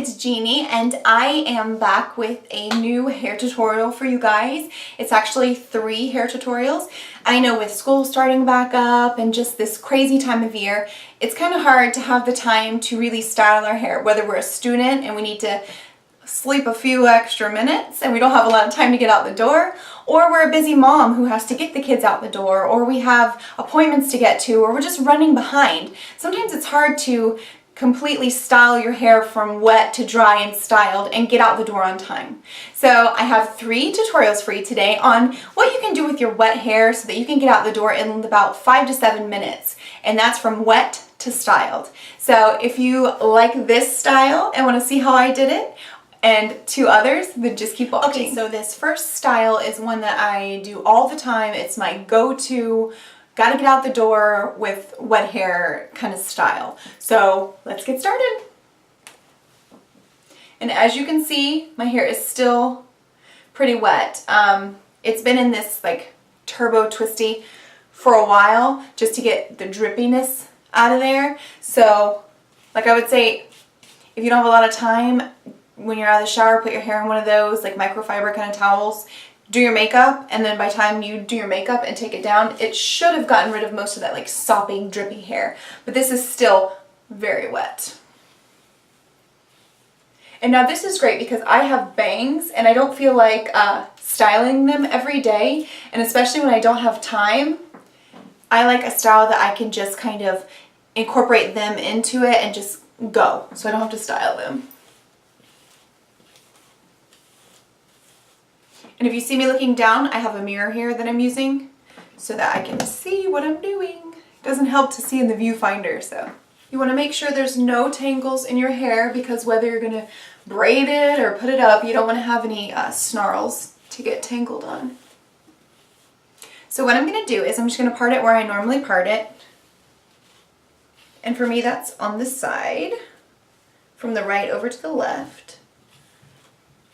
it's Jeannie, and I am back with a new hair tutorial for you guys. It's actually 3 hair tutorials. I know with school starting back up and just this crazy time of year, it's kind of hard to have the time to really style our hair, whether we're a student and we need to sleep a few extra minutes and we don't have a lot of time to get out the door, or we're a busy mom who has to get the kids out the door, or we have appointments to get to, or we're just running behind. Sometimes it's hard to completely style your hair from wet to dry and styled and get out the door on time. So I have 3 tutorials for you today on what you can do with your wet hair so that you can get out the door in about 5 to 7 minutes. And that's from wet to styled. So if you like this style and want to see how I did it, and 2 others, then just keep watching. Okay, so this first style is one that I do all the time. It's my go-to, gotta get out the door with wet hair kind of style. So let's get started. And as you can see, my hair is still pretty wet. It's been in this like turbo twisty for a while just to get the drippiness out of there. So like I would say, if you don't have a lot of time, when you're out of the shower, put your hair in one of those like microfiber kind of towels, do your makeup, and then by the time you do your makeup and take it down, it should have gotten rid of most of that like sopping, drippy hair. But this is still very wet. And now this is great because I have bangs and I don't feel like styling them every day, and especially when I don't have time, I like a style that I can just kind of incorporate them into it and just go, so I don't have to style them. And if you see me looking down, I have a mirror here that I'm using so that I can see what I'm doing. It doesn't help to see in the viewfinder, so. You want to make sure there's no tangles in your hair, because whether you're going to braid it or put it up, you don't want to have any snarls to get tangled on. So what I'm going to do is I'm just going to part it where I normally part it. And for me, that's on the side, from the right over to the left.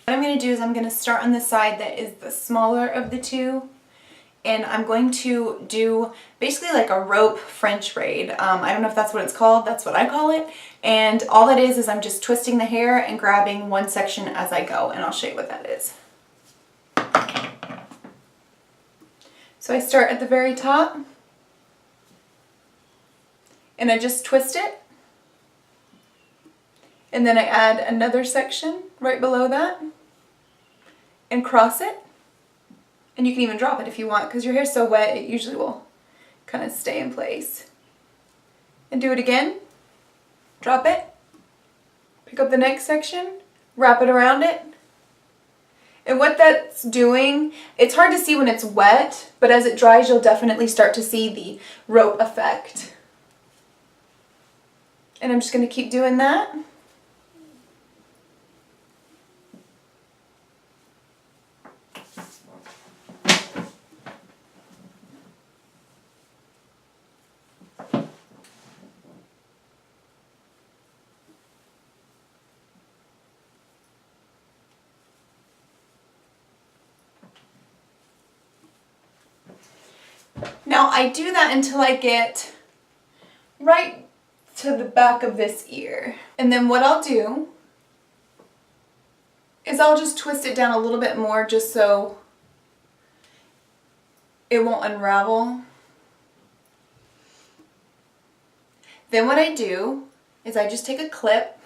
What I'm going to do is I'm going to start on the side that is the smaller of the 2, and I'm going to do basically like a rope French braid. I don't know if that's what it's called, that's what I call it, and all that is I'm just twisting the hair and grabbing one section as I go, and I'll show you what that is. So I start at the very top and I just twist it, and then I add another section right below that and cross it, and you can even drop it if you want, because your hair's so wet it usually will kind of stay in place. And do it again, drop it, pick up the next section, wrap it around it. And what that's doing, it's hard to see when it's wet, but as it dries you'll definitely start to see the rope effect. And I'm just going to keep doing that. Now I do that until I get right to the back of this ear. And then what I'll do is I'll just twist it down a little bit more just so it won't unravel. Then what I do is I just take a clip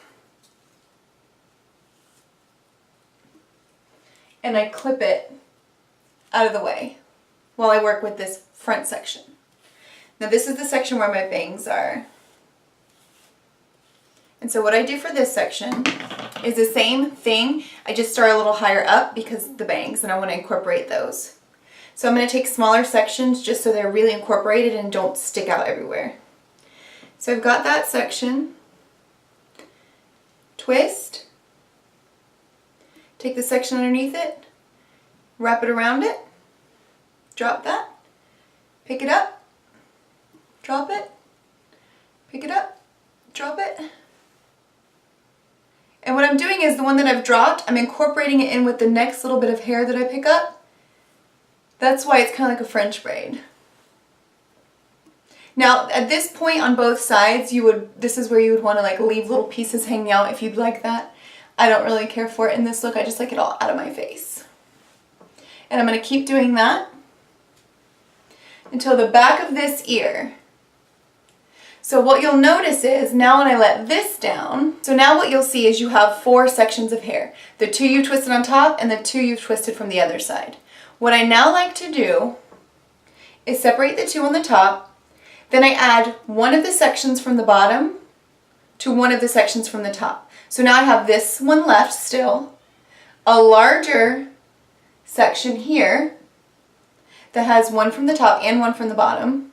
and I clip it out of the way while I work with this front section. Now this is the section where my bangs are. And so what I do for this section is the same thing. I just start a little higher up because the bangs, and I want to incorporate those. So I'm going to take smaller sections just so they're really incorporated and don't stick out everywhere. So I've got that section. Twist. Take the section underneath it. Wrap it around it. Drop that. Pick it up. Drop it. Pick it up. Drop it. And what I'm doing is the one that I've dropped, I'm incorporating it in with the next little bit of hair that I pick up. That's why it's kind of like a French braid. Now at this point on both sides, this is where you would want to like leave little pieces hanging out if you'd like that. I don't really care for it in this look. I just like it all out of my face. And I'm going to keep doing that until the back of this ear. So what you'll notice is now when I let this down, so now what you'll see is you have 4 sections of hair. The 2 you've twisted on top and the 2 you've twisted from the other side. What I now like to do is separate the 2 on the top, then I add one of the sections from the bottom to one of the sections from the top. So now I have this one left still, a larger section here that has one from the top and one from the bottom.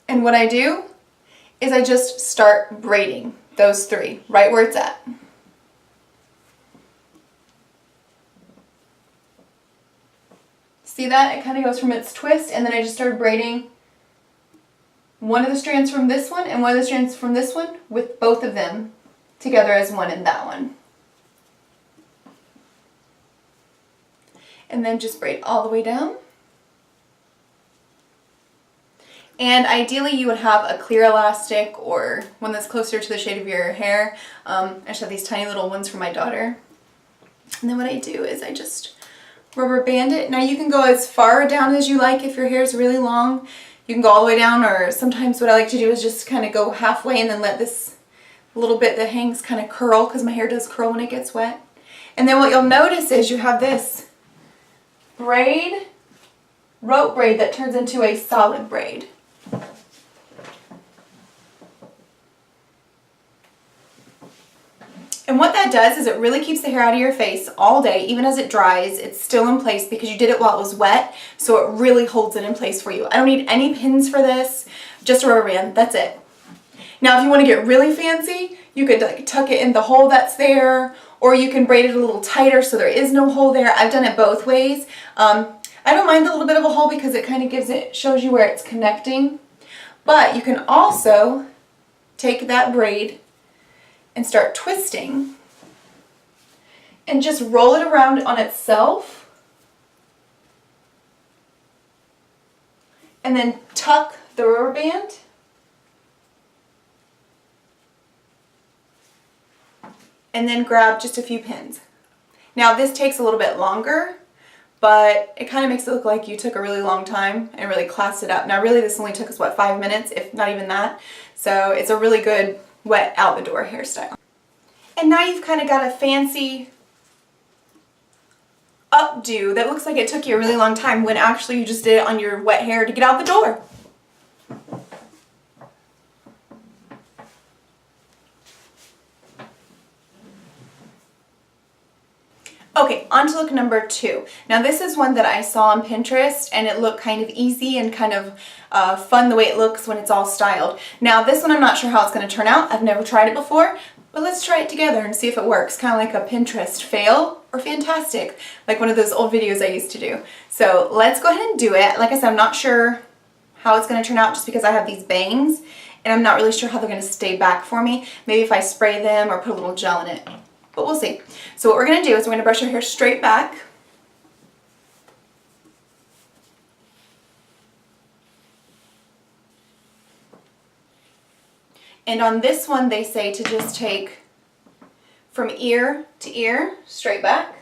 And what I do is I just start braiding those 3 right where it's at. See that? It kind of goes from its twist, and then I just started braiding one of the strands from this one and one of the strands from this one with both of them together as one in that one. And then just braid all the way down. And ideally you would have a clear elastic or one that's closer to the shade of your hair. I just have these tiny little ones for my daughter. And then what I do is I just rubber band it. Now you can go as far down as you like if your hair is really long. You can go all the way down, or sometimes what I like to do is just kind of go halfway and then let this little bit that hangs kind of curl, because my hair does curl when it gets wet. And then what you'll notice is you have this braid, rope braid that turns into a solid braid. And what that does is it really keeps the hair out of your face all day. Even as it dries, it's still in place because you did it while it was wet, so it really holds it in place for you. I don't need any pins for this, just a rubber band, that's it. Now if you want to get really fancy, you could like tuck it in the hole that's there, or you can braid it a little tighter so there is no hole there. I've done it both ways. I don't mind a little bit of a hole because it kind of shows you where it's connecting. But you can also take that braid and start twisting and just roll it around on itself and then tuck the rubber band and then grab just a few pins. Now this takes a little bit longer, but it kind of makes it look like you took a really long time and really classed it up. Now really this only took us, what, 5 minutes, if not even that. So it's a really good wet out the door hairstyle. And now you've kind of got a fancy updo that looks like it took you a really long time when actually you just did it on your wet hair to get out the door. Okay, on to look number 2. Now this is one that I saw on Pinterest and it looked kind of easy and kind of fun the way it looks when it's all styled. Now this one I'm not sure how it's going to turn out. I've never tried it before, but let's try it together and see if it works. Kind of like a Pinterest fail or fantastic, like one of those old videos I used to do. So let's go ahead and do it. Like I said, I'm not sure how it's going to turn out just because I have these bangs and I'm not really sure how they're going to stay back for me. Maybe if I spray them or put a little gel in it. But we'll see. So what we're going to do is we're going to brush our hair straight back. And on this one they say to just take from ear to ear, straight back.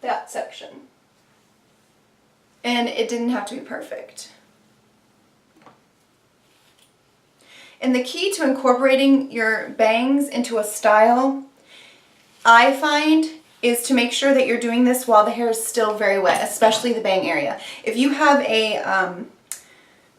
That section. And it didn't have to be perfect. And the key to incorporating your bangs into a style, I find, is to make sure that you're doing this while the hair is still very wet, especially the bang area. If you have a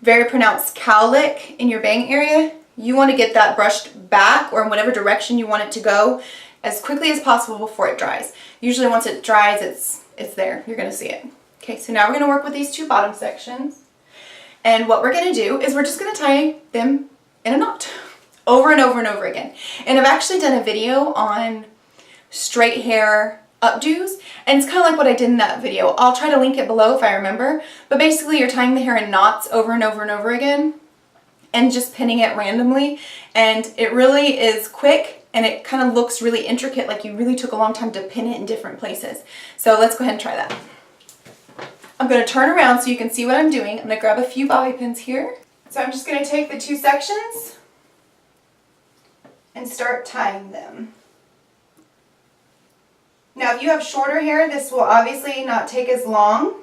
very pronounced cowlick in your bang area, you want to get that brushed back or in whatever direction you want it to go as quickly as possible before it dries. Usually once it dries, it's there. You're going to see it. Okay, so now we're going to work with these 2 bottom sections. And what we're going to do is we're just going to tie them in a knot over and over and over again. And I've actually done a video on straight hair updos, and it's kind of like what I did in that video. I'll try to link it below if I remember, but basically you're tying the hair in knots over and over and over again and just pinning it randomly, and it really is quick and it kind of looks really intricate, like you really took a long time to pin it in different places. So let's go ahead and try that. I'm going to turn around so you can see what I'm doing. I'm going to grab a few bobby pins here. So I'm just going to take the 2 sections and start tying them. Now if you have shorter hair, this will obviously not take as long.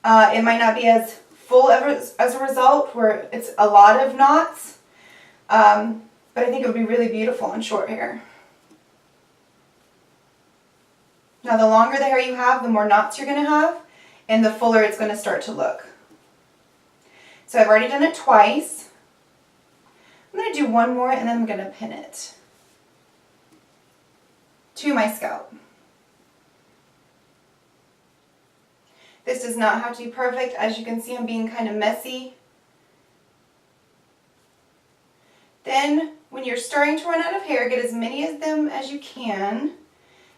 It might not be as full as a result, where it's a lot of knots, but I think it would be really beautiful in short hair. Now the longer the hair you have, the more knots you're going to have, and the fuller it's going to start to look. So I've already done it twice. I'm going to do one more and then I'm going to pin it to my scalp. This does not have to be perfect. As you can see, I'm being kind of messy. Then when you're starting to run out of hair, get as many of them as you can.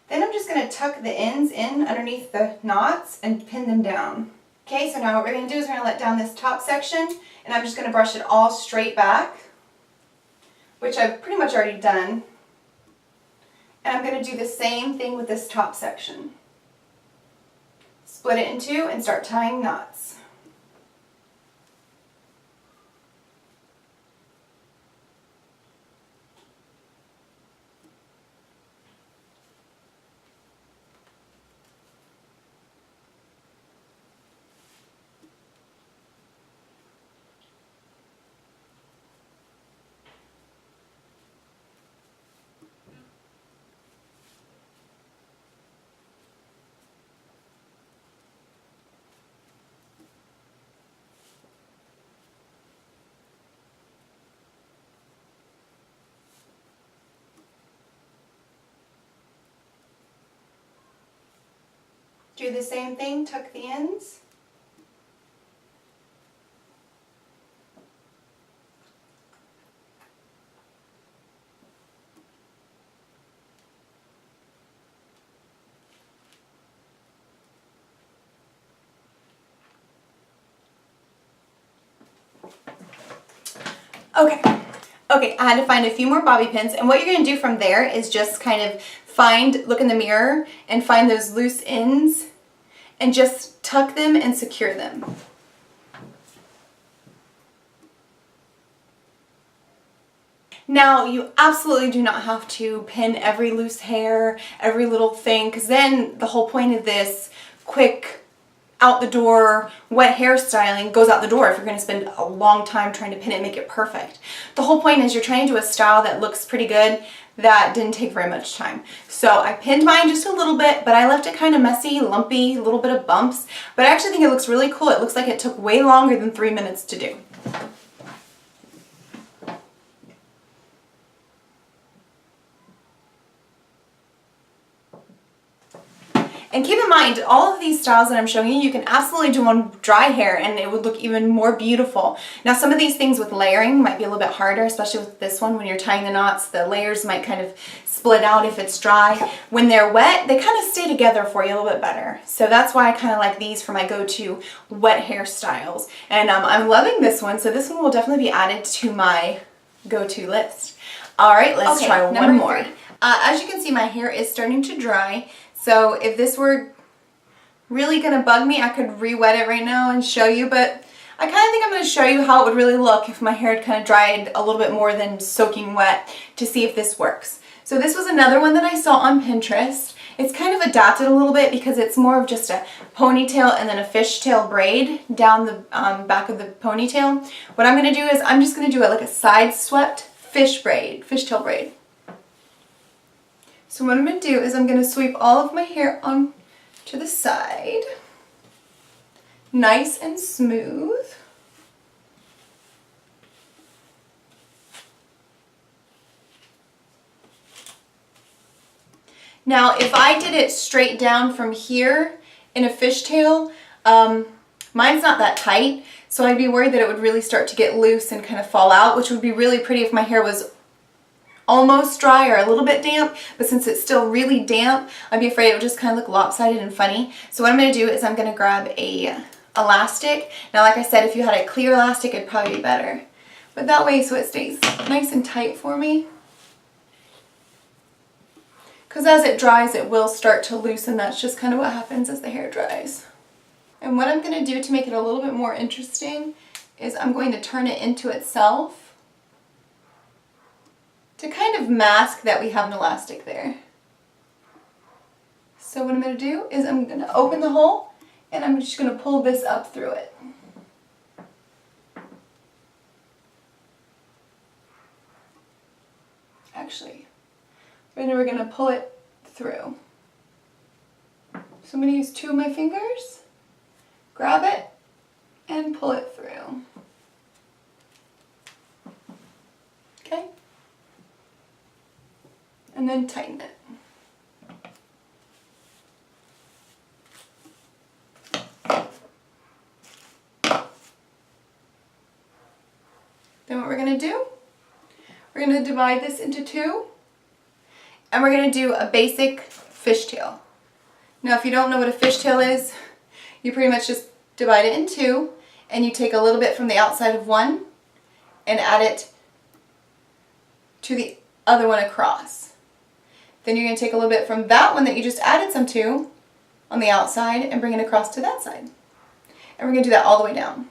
Then I'm just going to tuck the ends in underneath the knots and pin them down. Okay, so now what we're going to do is we're going to let down this top section, and I'm just going to brush it all straight back, which I've pretty much already done. And I'm going to do the same thing with this top section. Split it in two and start tying knots. Do the same thing, tuck the ends. Okay, I had to find a few more bobby pins, and what you're going to do from there is just kind of look in the mirror and find those loose ends and just tuck them and secure them. Now, you absolutely do not have to pin every loose hair, every little thing, because then the whole point of this quick out the door wet hairstyling goes out the door if you're going to spend a long time trying to pin it and make it perfect. The whole point is you're trying to do a style that looks pretty good. That didn't take very much time. So I pinned mine just a little bit, but I left it kind of messy, lumpy, a little bit of bumps, but I actually think it looks really cool. It looks like it took way longer than 3 minutes to do. And keep in mind, all of these styles that I'm showing you, you can absolutely do on dry hair and it would look even more beautiful. Now some of these things with layering might be a little bit harder, especially with this one. When you're tying the knots, the layers might kind of split out if it's dry. When they're wet, they kind of stay together for you a little bit better. So that's why I kind of like these for my go-to wet hairstyles. And I'm loving this one, so this one will definitely be added to my go-to list. All right, let's try one more. As you can see, my hair is starting to dry. So if this were really going to bug me, I could re-wet it right now and show you, but I kind of think I'm going to show you how it would really look if my hair had kind of dried a little bit more than soaking wet to see if this works. So this was another one that I saw on Pinterest. It's kind of adapted a little bit because it's more of just a ponytail and then a fishtail braid down the back of the ponytail. What I'm going to do is I'm just going to do it like a side swept fishtail braid. So what I'm going to do is I'm going to sweep all of my hair on to the side, nice and smooth. Now if I did it straight down from here in a fishtail, mine's not that tight, so I'd be worried that it would really start to get loose and kind of fall out, which would be really pretty if my hair was almost dry or a little bit damp, but since it's still really damp, I'd be afraid it would just kind of look lopsided and funny. So what I'm going to do is I'm going to grab a elastic. Now like I said, if you had a clear elastic, it'd probably be better. But that way, so it stays nice and tight for me. Because as it dries, it will start to loosen. That's just kind of what happens as the hair dries. And what I'm going to do to make it a little bit more interesting is I'm going to turn it into itself. to kind of mask that we have an elastic there. So what I'm going to do is I'm going to open the hole and I'm just going to pull this up through it. Actually, then we're going to pull it through. So I'm going to use 2 of my fingers, grab it, and pull it through. Okay? And then tighten it. Then what we're going to do, we're going to divide this into 2, and we're going to do a basic fishtail. Now if you don't know what a fishtail is, you pretty much just divide it in 2, and you take a little bit from the outside of one and add it to the other one across. Then you're going to take a little bit from that one that you just added some to on the outside and bring it across to that side. And we're going to do that all the way down.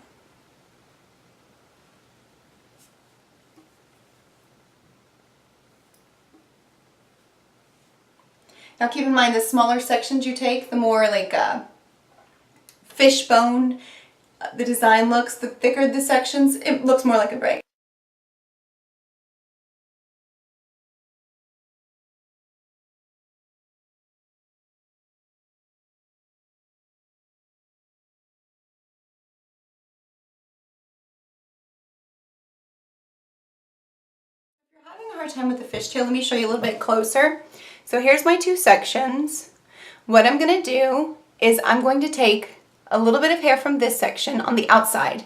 Now keep in mind, the smaller sections you take, the more like fish bone the design looks, the thicker the sections, it looks more like a braid. If you're having a hard time with the fishtail, let me show you a little bit closer. So here's my 2 sections. What I'm going to do is I'm going to take a little bit of hair from this section on the outside,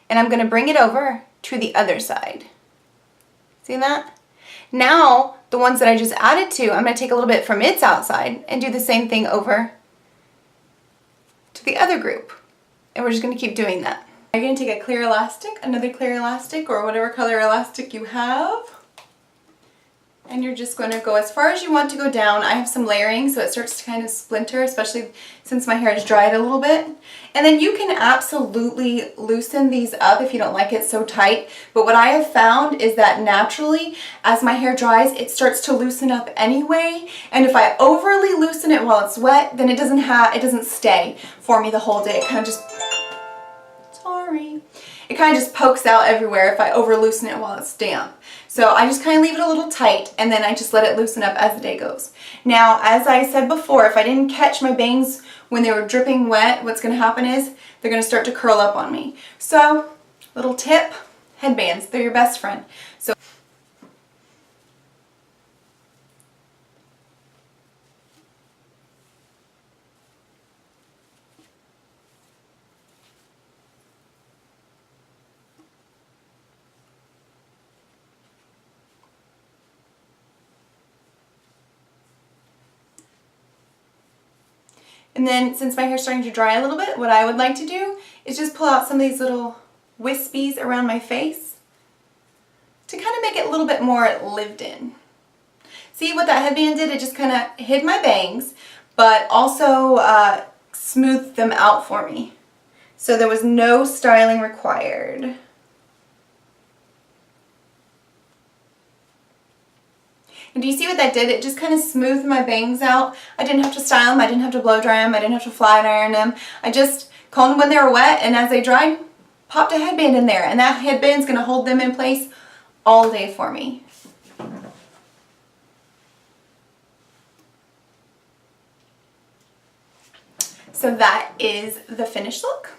and I'm going to bring it over to the other side. See that? Now, the ones that I just added to, I'm going to take a little bit from its outside and do the same thing over to the other group. And we're just going to keep doing that. You're going to take a clear elastic, another clear elastic, or whatever color elastic you have. And you're just going to go as far as you want to go down. I have some layering, so it starts to kind of splinter, especially since my hair has dried a little bit. And then you can absolutely loosen these up if you don't like it so tight. But what I have found is that naturally, as my hair dries, it starts to loosen up anyway. And if I overly loosen it while it's wet, then it doesn't stay for me the whole day. It kind of just, sorry. It kind of just pokes out everywhere if I over loosen it while it's damp. So I just kind of leave it a little tight, and then I just let it loosen up as the day goes. Now, as I said before, if I didn't catch my bangs when they were dripping wet, what's going to happen is they're going to start to curl up on me. So, little tip, headbands, they're your best friend. So and then, since my hair's starting to dry a little bit, what I would like to do is just pull out some of these little wispies around my face to kind of make it a little bit more lived in. See what that headband did? It just kind of hid my bangs, but also smoothed them out for me. So there was no styling required. And do you see what that did? It just kind of smoothed my bangs out. I didn't have to style them. I didn't have to blow dry them. I didn't have to flat iron them. I just combed them when they were wet, and as they dried, popped a headband in there. And that headband's going to hold them in place all day for me. So that is the finished look.